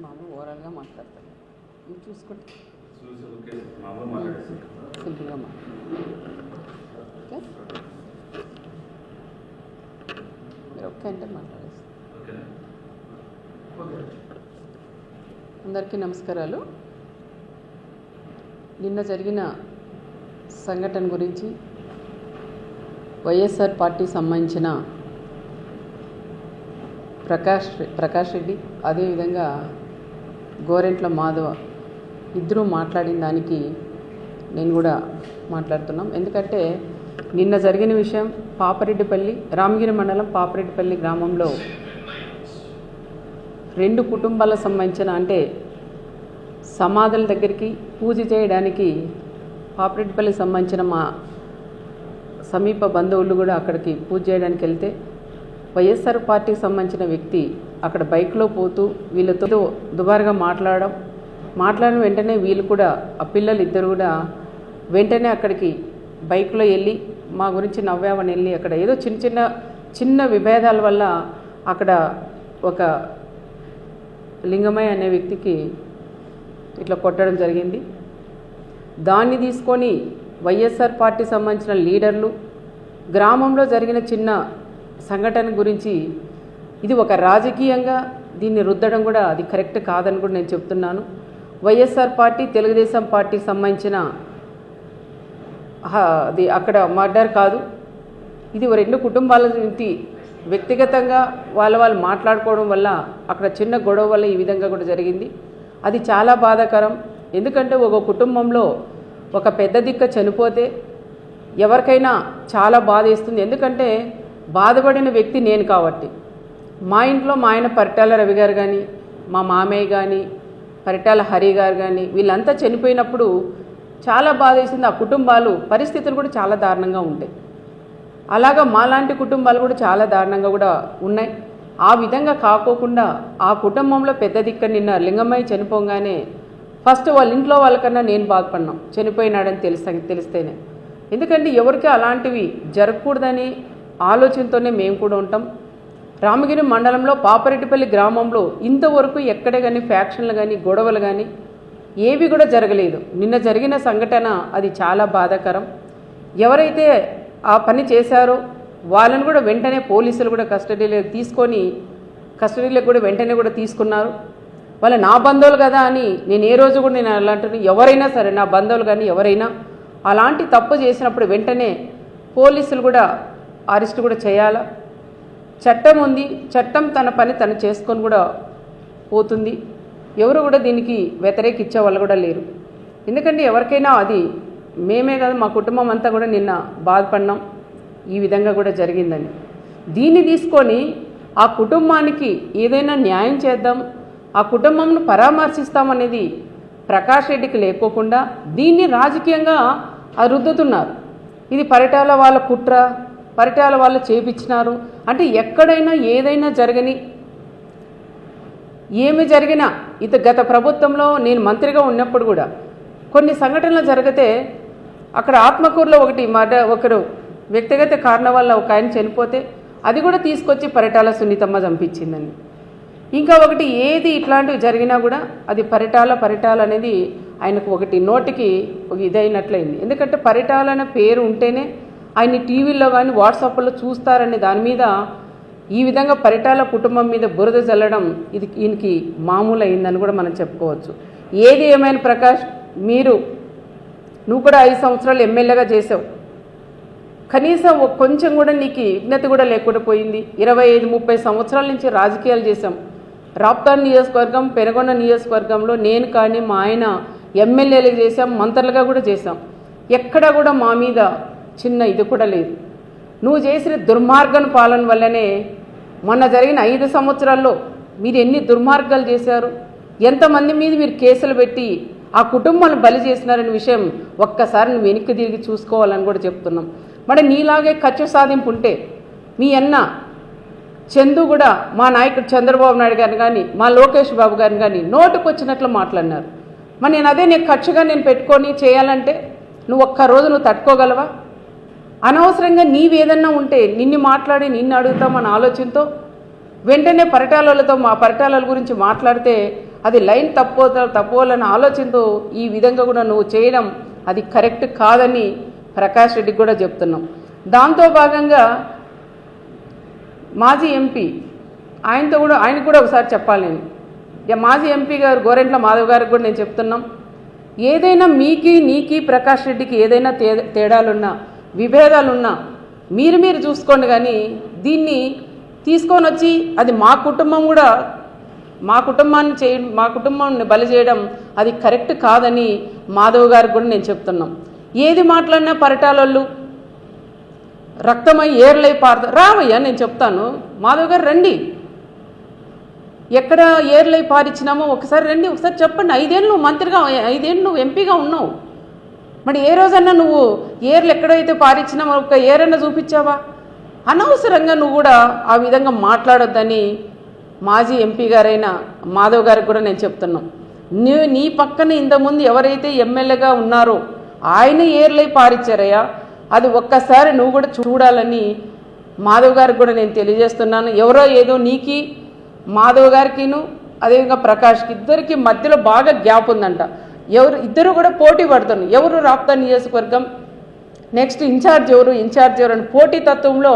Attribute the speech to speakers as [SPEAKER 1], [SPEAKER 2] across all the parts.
[SPEAKER 1] మామూలు ఓవరాల్గా మాట్లాడతాను మీరు చూసుకుంటే సింపుల్గా ఓకే మీరు ఓకే అంటే మాట్లాడేస్తాను. అందరికీ నమస్కారాలు. నిన్న జరిగిన సంఘటన గురించి వైఎస్ఆర్ పార్టీ సంబంధించిన ప్రకాష్ రెడ్డి అదేవిధంగా గోరెంట్ల మాధవ ఇద్దరూ మాట్లాడిన దానికి నేను కూడా మాట్లాడుతున్నాం. ఎందుకంటే నిన్న జరిగిన విషయం పాపరెడ్డిపల్లి రామగిరి మండలం పాపరెడ్డిపల్లి గ్రామంలో రెండు కుటుంబాలకు సంబంధించిన అంటే సమాధుల దగ్గరికి పూజ చేయడానికి పాపరెడ్డిపల్లికి సంబంధించిన మా సమీప బంధువులు కూడా అక్కడికి పూజ చేయడానికి వెళ్తే వైఎస్ఆర్ పార్టీకి సంబంధించిన వ్యక్తి అక్కడ బైక్లో పోతూ వీళ్ళతో దుబారుగా మాట్లాడిన వెంటనే వీళ్ళు కూడా ఆ పిల్లలు ఇద్దరు కూడా వెంటనే అక్కడికి బైక్లో వెళ్ళి మా గురించి నవ్వామని వెళ్ళి అక్కడ ఏదో చిన్న విభేదాల వల్ల అక్కడ ఒక లింగమయ్య అనే వ్యక్తికి ఇట్లా కొట్టడం జరిగింది. దాన్ని తీసుకొని వైఎస్ఆర్ పార్టీ సంబంధించిన లీడర్లు గ్రామంలో జరిగిన చిన్న సంఘటన గురించి ఇది ఒక రాజకీయంగా దీన్ని రుద్దడం కూడా అది కరెక్ట్ కాదని కూడా నేను చెప్తున్నాను. వైఎస్ఆర్ పార్టీ తెలుగుదేశం పార్టీకి సంబంధించిన అది అక్కడ మర్డర్ కాదు, ఇది రెండు కుటుంబాల నుంచి వ్యక్తిగతంగా వాళ్ళు మాట్లాడుకోవడం వల్ల అక్కడ చిన్న గొడవ వల్ల ఈ విధంగా కూడా జరిగింది. అది చాలా బాధాకరం. ఎందుకంటే ఒక కుటుంబంలో ఒక పెద్ద దిక్క చనిపోతే ఎవరికైనా చాలా బాధ వేస్తుంది. ఎందుకంటే బాధపడిన వ్యక్తి నేను కాబట్టి మా ఇంట్లో మా ఆయన పరిటాల రవి గారు కానీ మా మామయ్య కానీ పరిటాల హరి గారు కానీ వీళ్ళంతా చనిపోయినప్పుడు చాలా బాధ వేసింది. ఆ కుటుంబాలు పరిస్థితులు కూడా చాలా దారుణంగా ఉంటాయి. అలాగా మాలాంటి కుటుంబాలు కూడా చాలా దారుణంగా కూడా ఉన్నాయి. ఆ విధంగా కాకోకుండా ఆ కుటుంబంలో పెద్ద దిక్క నిన్న లింగమయ్య చనిపోగానే ఫస్ట్ వాళ్ళ ఇంట్లో వాళ్ళకన్నా నేను బాధపడినాం చనిపోయినాడని తెలిస్తేనే. ఎందుకంటే ఎవరికి అలాంటివి జరగకూడదని ఆలోచనతోనే మేము కూడా ఉంటాం. రామగిరి మండలంలో పాపరెడ్డిపల్లి గ్రామంలో ఇంతవరకు ఎక్కడే కానీ ఫ్యాక్షన్లు కానీ గొడవలు కానీ ఏవి కూడా జరగలేదు. నిన్న జరిగిన సంఘటన అది చాలా బాధాకరం. ఎవరైతే ఆ పని చేశారో వాళ్ళని కూడా వెంటనే పోలీసులు కూడా కస్టడీలోకి కూడా వెంటనే కూడా తీసుకున్నారు. వాళ్ళ నా బంధువులు కదా అని నేను ఏ రోజు కూడా నేను అలాంటి ఎవరైనా సరే నా బంధువులు కానీ ఎవరైనా అలాంటి తప్పు చేసినప్పుడు వెంటనే పోలీసులు కూడా అరెస్ట్ కూడా చేయాలా. చట్టం ఉంది, చట్టం తన పని తను చేసుకొని కూడా పోతుంది. ఎవరు కూడా దీనికి వ్యతిరేకించే వాళ్ళు కూడా లేరు. ఎందుకంటే ఎవరికైనా అది మేమే కాదు మా కుటుంబం అంతా కూడా నిన్న బాధపడినాం ఈ విధంగా కూడా జరిగిందని. దీన్ని తీసుకొని ఆ కుటుంబానికి ఏదైనా న్యాయం చేద్దాం, ఆ కుటుంబంను పరామర్శిస్తామనేది ప్రకాష్ రెడ్డికి లేకోకుండా దీన్ని రాజకీయంగా రుద్దుతున్నారు. ఇది పరిటాల వాళ్ళ కుట్ర, పరిటాల వాళ్ళు చేపించినారు అంటే ఎక్కడైనా ఏదైనా జరగని ఏమి జరిగినా గత ప్రభుత్వంలో నేను మంత్రిగా ఉన్నప్పుడు కూడా కొన్ని సంఘటనలు జరిగితే అక్కడ ఆత్మకూరులో ఒకరు వ్యక్తిగత కారణం వల్ల ఒక ఆయన చనిపోతే అది కూడా తీసుకొచ్చి పరిటాల సునీతమ్మ చంపించిందని. ఇంకా ఒకటి ఏది ఇట్లాంటివి జరిగినా కూడా అది పరిటాల అనేది ఆయనకు ఒకటి నోటికి ఒక ఇదైనట్లయింది. ఎందుకంటే పరిటాల అనే పేరు ఉంటేనే ఆయన్ని టీవీల్లో కానీ వాట్సాప్లో చూస్తారనే దాని మీద ఈ విధంగా పరిటాల కుటుంబం మీద బురద చల్లడం ఇది ఈయనకి మామూలు అయిందని కూడా మనం చెప్పుకోవచ్చు. ఏది ఏమైనా ప్రకాష్ నువ్వు కూడా 5 సంవత్సరాలు ఎమ్మెల్యేగా చేసావు, కనీసం కొంచెం కూడా నీకు విజ్ఞత కూడా లేకుండా పోయింది. 25-30 సంవత్సరాల నుంచి రాజకీయాలు చేశాం. రాప్తాన్ నియోజకవర్గం పెనుగొండ నియోజకవర్గంలో నేను కానీ మా ఆయన ఎమ్మెల్యేలు చేశాం, మంత్రులుగా కూడా చేశాం. ఎక్కడా కూడా మా మీద చిన్న ఇది కూడా లేదు. నువ్వు చేసిన దుర్మార్గం పాలన వల్లనే మొన్న జరిగిన 5 సంవత్సరాల్లో మీరు ఎన్ని దుర్మార్గాలు చేశారు, ఎంతమంది మీద మీరు కేసులు పెట్టి ఆ కుటుంబాన్ని బలి చేసినారనే విషయం ఒక్కసారి నువ్వు వెనక్కి తిరిగి చూసుకోవాలని కూడా చెప్తున్నాం. మరి నీలాగే కక్ష సాధింపు ఉంటే మీ అన్న చందు కూడా మా నాయకుడు చంద్రబాబు నాయుడు గారిని కానీ మా లోకేష్ బాబు గారిని కానీ నోటుకు వచ్చినట్లు మాట్లాడినారు. మరి నేను అదే కక్షగా పెట్టుకొని చేయాలంటే నువ్వు ఒక్కరోజు తట్టుకోగలవా? అనవసరంగా నీవేదన్నా ఉంటే నిన్ను అడుగుతామన్న ఆలోచనతో వెంటనే పరిటాలతో మా పరిటాల గురించి మాట్లాడితే అది లైన్ తప్పులని ఆలోచనతో ఈ విధంగా కూడా నువ్వు చేయడం అది కరెక్ట్ కాదని ప్రకాష్ రెడ్డికి కూడా చెప్తున్నాం. దాంతో భాగంగా మాజీ ఎంపీ ఆయనకు కూడా ఒకసారి చెప్పాలి నేను. మాజీ ఎంపీ గారు గోరెంట్ల మాధవ్ గారికి కూడా నేను చెప్తున్నాం, ఏదైనా నీకి ప్రకాష్ రెడ్డికి ఏదైనా తేడాలున్నా విభేదాలున్నా మీరు చూసుకోండి, కానీ దీన్ని తీసుకొని వచ్చి అది మా కుటుంబాన్ని బలి చేయడం అది కరెక్ట్ కాదని మాధవ్ గారికి కూడా నేను చెప్తున్నాం. ఏది మాట్లాడినా పరిటాలోళ్ళు రక్తమై ఏర్లై రావయ్యా, నేను చెప్తాను. మాధవ్ గారు రండి, ఎక్కడ ఏర్లై పారిచ్చినామో ఒకసారి రండి, ఒకసారి చెప్పండి. 5 ఏళ్ళు నువ్వు మంత్రిగా, 5 ఏళ్ళు నువ్వు ఎంపీగా ఉన్నావు, మరి ఏ రోజన్నా నువ్వు ఏర్లు ఎక్కడైతే పారిచ్చినామో ఒక ఏరన్నా చూపించావా? అనవసరంగా నువ్వు కూడా ఆ విధంగా మాట్లాడొద్దని మాజీ ఎంపీ గారైన మాధవ్ గారికి కూడా నేను చెప్తున్నాం. నీ పక్కన ఇంతకుముందు ఎవరైతే ఎమ్మెల్యేగా ఉన్నారో ఆయన ఏర్లై పారిచ్చారయ్యా, అది ఒక్కసారి నువ్వు కూడా చూడాలని మాధవ్ గారికి కూడా నేను తెలియజేస్తున్నాను. ఎవరో ఏదో నీకి మాధవ్ గారికిను అదేవిధంగా ప్రకాష్కి ఇద్దరికి మధ్యలో బాగా గ్యాప్ ఉందంట. ఇద్దరు కూడా పోటీ పడుతున్నారు. ఎవరు రాప్తా నియోజకవర్గం నెక్స్ట్ ఇన్ఛార్జ్ ఎవరు అని పోటీ తత్వంలో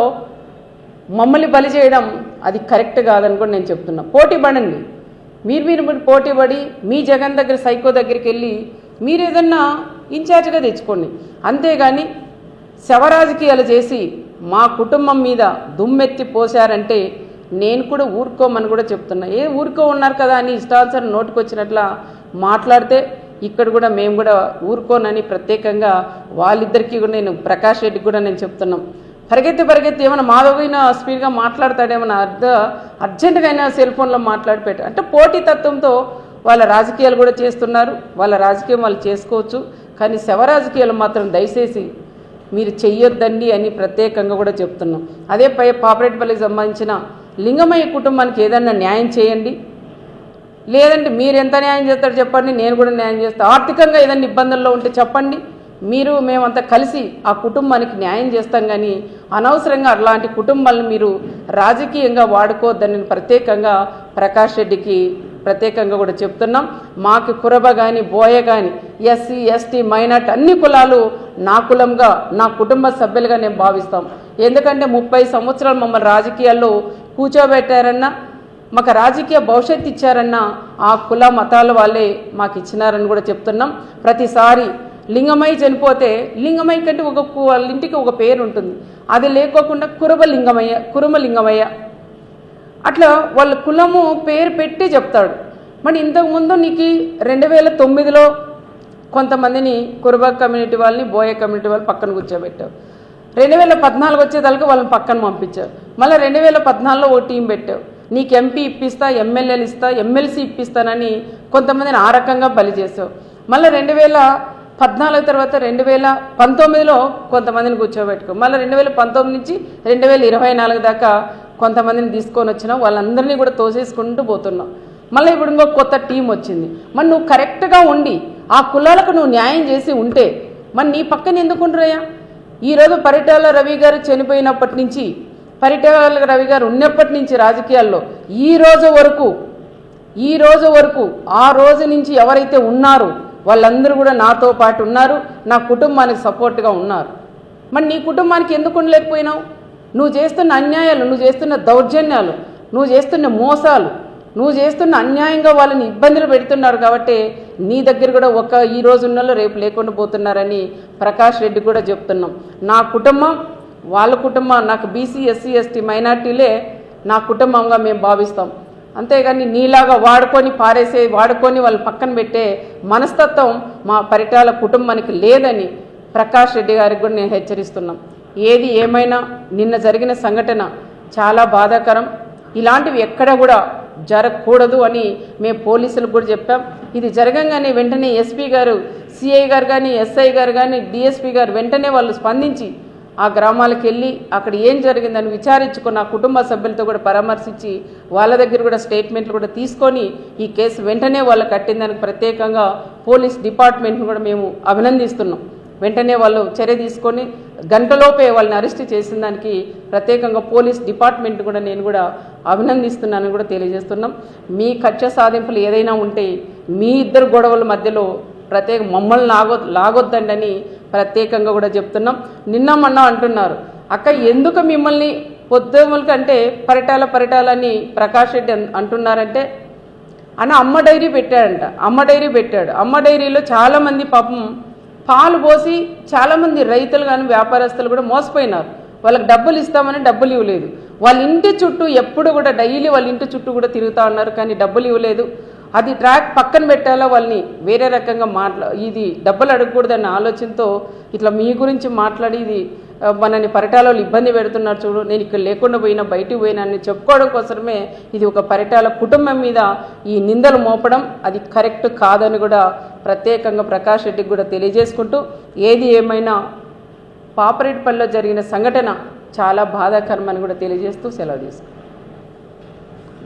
[SPEAKER 1] మమ్మల్ని బలి చేయడం అది కరెక్ట్ కాదని కూడా నేను చెప్తున్నా. పోటీ పడండి, మీరు పోటీ పడి మీ జగన్ దగ్గర సైకో దగ్గరికి వెళ్ళి మీరు ఏదన్నా ఇన్ఛార్జ్గా తెచ్చుకోండి. అంతేగాని శవరాజకీయాలు చేసి మా కుటుంబం మీద దుమ్మెత్తి పోశారంటే నేను కూడా ఊరుకోమని కూడా చెప్తున్నా. ఊరుకో ఉన్నారు కదా అని ఇష్టానుసారం నోటికొచ్చినట్లా మాట్లాడితే ఇక్కడ కూడా మేము కూడా ఊరుకోనని ప్రత్యేకంగా వాళ్ళిద్దరికీ కూడా నేను ప్రకాష్ రెడ్డికి కూడా నేను చెప్తున్నాం. పరిగెత్తి ఏమైనా మాధవైనా స్పీడ్గా మాట్లాడతాడేమన్నా అర్జెంటుగా అయినా సెల్ ఫోన్లో మాట్లాడి పెట్టారు అంటే పోటీతత్వంతో వాళ్ళ రాజకీయాలు కూడా చేస్తున్నారు. వాళ్ళ రాజకీయం వాళ్ళు చేసుకోవచ్చు, కానీ శవ రాజకీయాలు మాత్రం దయచేసి మీరు చెయ్యొద్దండి అని ప్రత్యేకంగా కూడా చెప్తున్నాం. అదే పాపరేట్పల్లికి సంబంధించిన లింగమయ్య కుటుంబానికి ఏదన్నా న్యాయం చేయండి, లేదంటే మీరు ఎంత న్యాయం చేస్తారో చెప్పండి, నేను కూడా న్యాయం చేస్తాను. ఆర్థికంగా ఏదైనా ఇబ్బందుల్లో ఉంటే చెప్పండి, మేమంతా కలిసి ఆ కుటుంబానికి న్యాయం చేస్తాం. కానీ అనవసరంగా అలాంటి కుటుంబాలను మీరు రాజకీయంగా వాడుకోవద్దని ప్రత్యేకంగా ప్రకాష్ రెడ్డికి ప్రత్యేకంగా కూడా చెప్తున్నాం. మాకు కురబ కానీ బోయ కానీ ఎస్సీ ఎస్టీ మైనార్టీ అన్ని కులాలు నా కులంగా నా కుటుంబ సభ్యులుగా నేను భావిస్తాం. ఎందుకంటే 30 సంవత్సరాలు మమ్మల్ని రాజకీయాల్లో కూర్చోబెట్టారన్నా, మాకు రాజకీయ భవిష్యత్తు ఇచ్చారన్నా ఆ కుల మతాల వాళ్ళే మాకు ఇచ్చినారని కూడా చెప్తున్నాం. ప్రతిసారి లింగమయ్య చనిపోతే లింగమయ్య కంటే వాళ్ళ ఇంటికి ఒక పేరు ఉంటుంది, అది లేకోకుండా కురుమ లింగమయ్య అట్లా వాళ్ళ కులము పేరు పెట్టి చెప్తాడు. మరి ఇంతకుముందు నీకు 2009లో కొంతమందిని కురుబ కమ్యూనిటీ వాళ్ళని బోయ కమ్యూనిటీ వాళ్ళు పక్కన కూర్చోబెట్టావు. 2014 వచ్చేదానికి వాళ్ళని పక్కన పంపించావు. మళ్ళీ 2014లో ఓ టీం పెట్టావు. నీకు ఎంపీ ఇప్పిస్తా, ఎమ్మెల్యేలు ఇస్తా, ఎమ్మెల్సీ ఇప్పిస్తానని కొంతమందిని ఆ రకంగా బలి చేసావు. మళ్ళీ 2014 తర్వాత 2019లో కొంతమందిని కూర్చోబెట్టుకో. మళ్ళీ 2019 నుంచి 2024 దాకా కొంతమందిని తీసుకొని వచ్చినావు. వాళ్ళందరినీ కూడా తోసేసుకుంటూ పోతున్నావు. మళ్ళీ ఇప్పుడు ఇంకో కొత్త టీం వచ్చింది. మరి నువ్వు కరెక్ట్గా ఉండి ఆ కులాలకు నువ్వు న్యాయం చేసి ఉంటే మరి నీ పక్కన ఎందుకుంటున్నాయా? ఈరోజు పరిటాల రవి గారు చనిపోయినప్పటి నుంచి, పరిటాల రవి గారు ఉన్నప్పటి నుంచి రాజకీయాల్లో ఈ రోజు వరకు ఆ రోజు నుంచి ఎవరైతే ఉన్నారో వాళ్ళందరూ కూడా నాతో పాటు ఉన్నారు, నా కుటుంబానికి సపోర్ట్గా ఉన్నారు. మరి నీ కుటుంబానికి ఎందుకు ఉండలేకపోయినావు? నువ్వు చేస్తున్న అన్యాయాలు, నువ్వు చేస్తున్న దౌర్జన్యాలు, నువ్వు చేస్తున్న మోసాలు, నువ్వు చేస్తున్న అన్యాయంగా వాళ్ళని ఇబ్బందులు పెడుతున్నారు. కాబట్టి నీ దగ్గర కూడా ఈ రోజు ఉన్నలో రేపు లేకుండా పోతున్నారని ప్రకాష్ రెడ్డి కూడా చెప్తున్నాం. నా కుటుంబం వాళ్ళ కుటుంబం, నాకు బీసీ ఎస్సీ ఎస్టీ మైనార్టీలే నా కుటుంబంగా మేము భావిస్తాం. అంతేగాని నీలాగా వాడుకొని వాళ్ళు పక్కన పెట్టే మనస్తత్వం మా పరిటాల కుటుంబానికి లేదని ప్రకాష్ రెడ్డి గారికి కూడా నేను హెచ్చరిస్తున్నాం. ఏది ఏమైనా నిన్న జరిగిన సంఘటన చాలా బాధాకరం. ఇలాంటివి ఎక్కడ కూడా జరగకూడదు అని మేము పోలీసులకు కూడా చెప్పాం. ఇది జరగంగానే వెంటనే ఎస్పీ గారు, సిఐ గారు కానీ, ఎస్ఐ గారు కానీ, డిఎస్పీ గారు వెంటనే వాళ్ళు స్పందించి ఆ గ్రామాలకు వెళ్ళి అక్కడ ఏం జరిగిందని విచారించుకొని ఆ కుటుంబ సభ్యులతో కూడా పరామర్శించి వాళ్ళ దగ్గర కూడా స్టేట్మెంట్లు కూడా తీసుకొని ఈ కేసు వెంటనే వాళ్ళు కట్టిందానికి ప్రత్యేకంగా పోలీస్ డిపార్ట్మెంట్ను కూడా మేము అభినందిస్తున్నాం. వెంటనే వాళ్ళు చర్య తీసుకొని గంటలోపే వాళ్ళని అరెస్ట్ చేసిన దానికి ప్రత్యేకంగా పోలీస్ డిపార్ట్మెంట్ కూడా నేను కూడా అభినందిస్తున్నానని కూడా తెలియజేస్తున్నాం. మీ కక్ష సాధింపులు ఏదైనా ఉంటే మీ ఇద్దరు గొడవల మధ్యలో మమ్మల్ని లాగొద్దండి ప్రత్యేకంగా కూడా చెప్తున్నాం. నిన్న మొన్న అంటున్నారు, అక్క ఎందుకు మిమ్మల్ని పొద్దుములకి అంటే పరిటాలని ప్రకాష్ రెడ్డి అంటున్నారంటే అన్న అమ్మ డైరీ పెట్టాడంట. అమ్మ డైరీలో చాలామంది పాపం పాలు పోసి చాలామంది రైతులు కానీ వ్యాపారస్తులు కూడా మోసపోయినారు. వాళ్ళకి డబ్బులు ఇస్తామని డబ్బులు ఇవ్వలేదు. వాళ్ళ ఇంటి చుట్టూ ఎప్పుడు కూడా డైలీ వాళ్ళ ఇంటి చుట్టూ కూడా తిరుగుతూ ఉన్నారు, కానీ డబ్బులు ఇవ్వలేదు. అది ట్రాక్ పక్కన పెట్టాలో వాళ్ళని వేరే రకంగా ఇది డబ్బులు అడగకూడదన్న ఆలోచనతో ఇట్లా మీ గురించి మాట్లాడి ఇది మనని పరిటాలలో ఇబ్బంది పెడుతున్నారు చూడు, నేను ఇక్కడ లేకుండా పోయినా బయటికి పోయినా అని చెప్పుకోవడం కోసమే ఇది ఒక పరిటాల కుటుంబం మీద ఈ నిందలు మోపడం అది కరెక్ట్ కాదని కూడా ప్రత్యేకంగా ప్రకాష్ రెడ్డికి కూడా తెలియజేసుకుంటూ, ఏది ఏమైనా పాపరెడ్డిపల్లిలో జరిగిన సంఘటన చాలా బాధాకరమని కూడా తెలియజేస్తూ సెలవు తీసుకుంటాం.